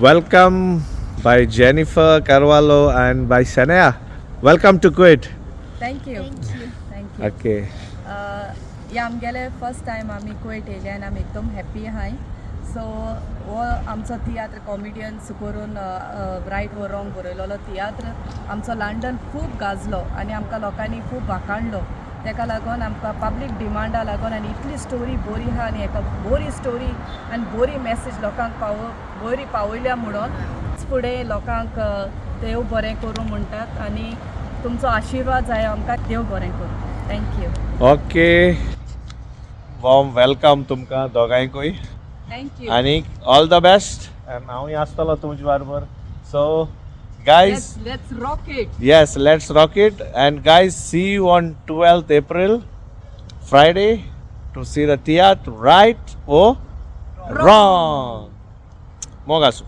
Welcome by Jennifer Carvalho and by Shania. Welcome to Kuwait. Thank you. Okay. या आमगेले first time आमी कुवेट येयले आनी आमी एकदम हॅप्पी आहाय. सो हो आमचो तियात्र कॉमेडियन्स करून रायट वो रॉंग बरयलोलो तियात्र आमचो लंडन खूब गाजलो आनी आमकां लोकांनी खूब वाखाणलो. तेका लागून आमकां पब्लीक डिमांडा लागून आनी इतली स्टोरी बरी आहा आनी हेका बरी स्टोरी आनी बरी मॅसेज लोकांक बरी पावयल्या म्हणून फुडें लोकांक देव बरें करूं म्हणटात आनी तुमचो आशिर्वाद जाय आमकां. देव बरें करूं. थँक्यू. Okay. Warm welcome तुमकां दोगांयकूय थँक्यू. आनी ऑल द बेस्ट. आनी हांवूय आसतलो तुमचे बरोबर. So guys, Let's rock it. yes, let's rock it. And guys, see you on 12th April, Friday, to see the theatre, right or wrong. Mogasu.